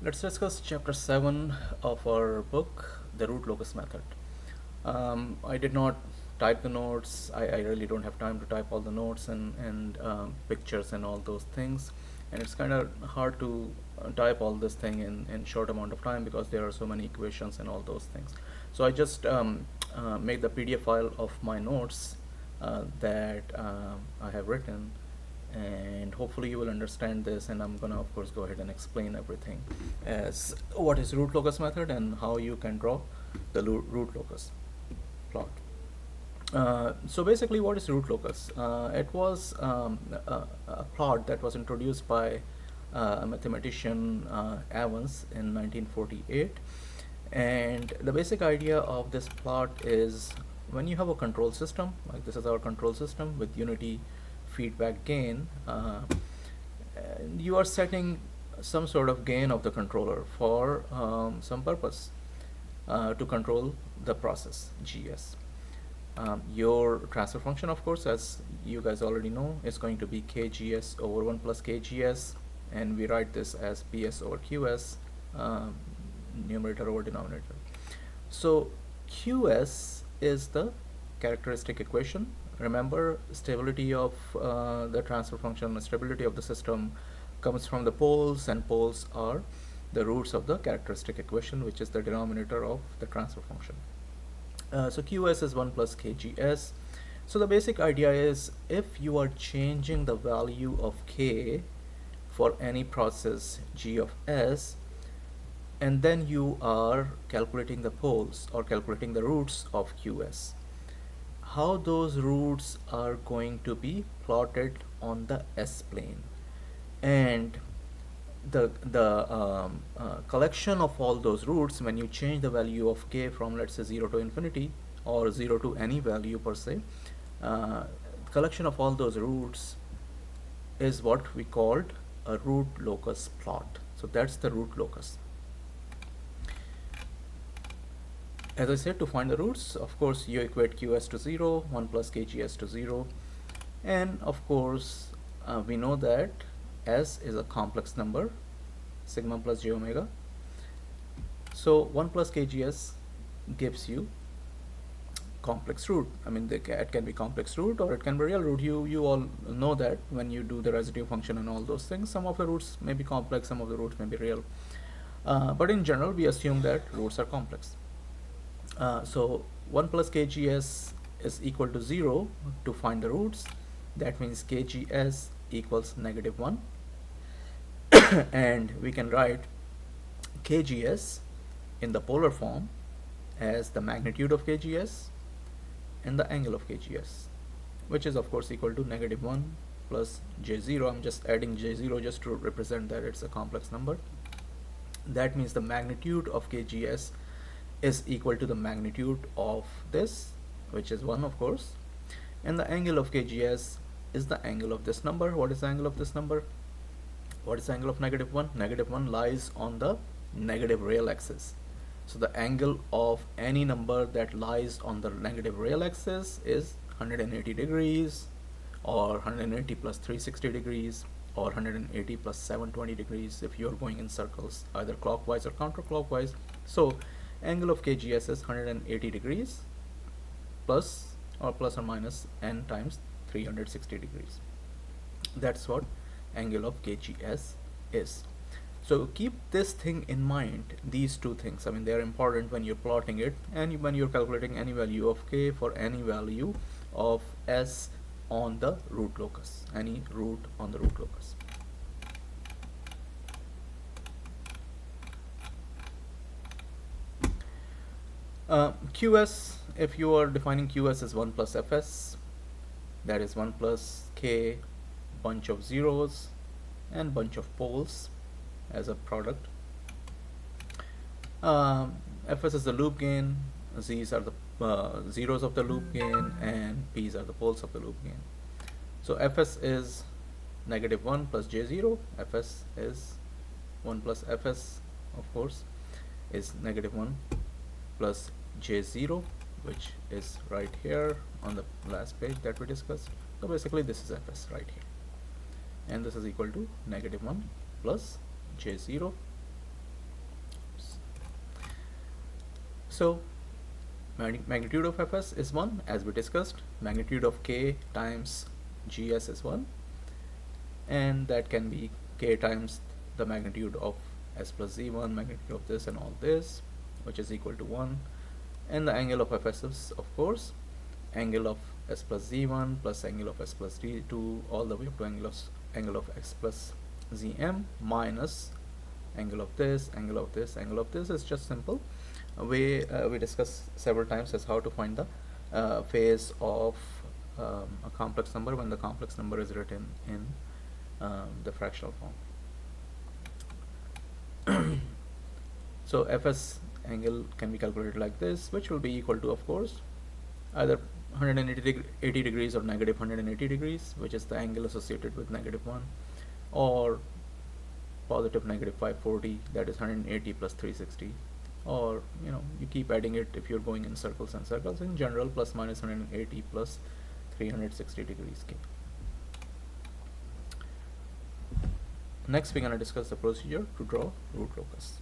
Let's discuss chapter 7 of our book, the Root-Locus method. I did not type the notes. I really don't have time to type all the notes and pictures and all those things. And it's kind of hard to type all this thing in short amount of time because there are so many equations and all those things. So I just made the PDF file of my notes that I have written, and hopefully you will understand this, and I'm gonna of course go ahead and explain everything as what is Root-Locus method and how you can draw the Root-Locus plot. So basically what is Root-Locus? It was a plot that was introduced by a mathematician Evans in 1948, and the basic idea of this plot is when you have a control system, like this is our control system with unity feedback gain, you are setting some sort of gain of the controller for some purpose to control the process GS. Your transfer function, of course, as you guys already know, is going to be KGS over 1 plus KGS, and we write this as PS over QS, numerator over denominator. So QS is the characteristic equation. Remember, stability of the transfer function, stability of the system comes from the poles, and poles are the roots of the characteristic equation, which is the denominator of the transfer function. So QS is 1 plus KGS. So the basic idea is if you are changing the value of K for any process G of S, and then you are calculating the poles or calculating the roots of QS, how those roots are going to be plotted on the S plane, and the collection of all those roots, when you change the value of K from, let's say, 0 to infinity or 0 to any value per se, collection of all those roots is what we called a Root-Locus plot. So that's the Root-Locus. As I said, to find the roots, of course, you equate QS to 0, 1 plus KGS to 0, and of course, we know that S is a complex number, sigma plus j omega. So 1 plus KGS gives you complex root. I mean, it can be complex root or it can be real root. You all know that when you do the residue function and all those things, some of the roots may be complex, some of the roots may be real. But in general, we assume that roots are complex. So 1 plus KGS is equal to 0 to find the roots. That means KGS equals -1. And we can write KGS in the polar form as the magnitude of KGS and the angle of KGS, which is of course equal to -1 plus J0. I'm just adding J0 just to represent that it's a complex number. That means the magnitude of KGS is equal to the magnitude of this, which is 1, of course, and the angle of KGS is the angle of this number. What is the angle of this number? What is the angle of -1? -1 lies on the negative real axis. So the angle of any number that lies on the negative real axis is 180 degrees, or 180 plus 360 degrees, or 180 plus 720 degrees if you are going in circles, either clockwise or counterclockwise. So angle of KGS is 180 degrees plus or minus n times 360 degrees. That's what angle of KGS is. So keep this thing in mind, these two things. I mean, they are important when you're plotting it and when you're calculating any value of K for any value of S on the Root-Locus, any root on the Root-Locus. QS, if you are defining QS as 1 plus Fs, that is 1 plus K bunch of zeros and bunch of poles as a product. Fs is the loop gain, Z's are the zeros of the loop gain, and P's are the poles of the loop gain. So Fs is -1 plus J0, Fs is 1 plus Fs, of course, is -1 plus J0, which is right here on the last page that we discussed. So basically this is Fs right here, and this is equal to -1 plus J0 So magnitude of fs is 1, as we discussed. Magnitude of k times gs is 1, and that can be k times the magnitude of s plus z1, magnitude of this and all this, which is equal to 1. And the angle of fs is, of course, angle of s plus z1 plus angle of s plus z2 all the way up to angle of x plus zm minus angle of this, angle of this, angle of this. Is just simple. We discussed several times as how to find the phase of a complex number when the complex number is written in the fractional form. So fs angle can be calculated like this, which will be equal to, of course, either 180 degrees or negative 180 degrees, which is the angle associated with -1, or positive negative 540, that is 180 plus 360, or you keep adding it if you're going in circles and circles. In general, plus minus 180 plus 360 degrees k. Next, we're going to discuss the procedure to draw root locus.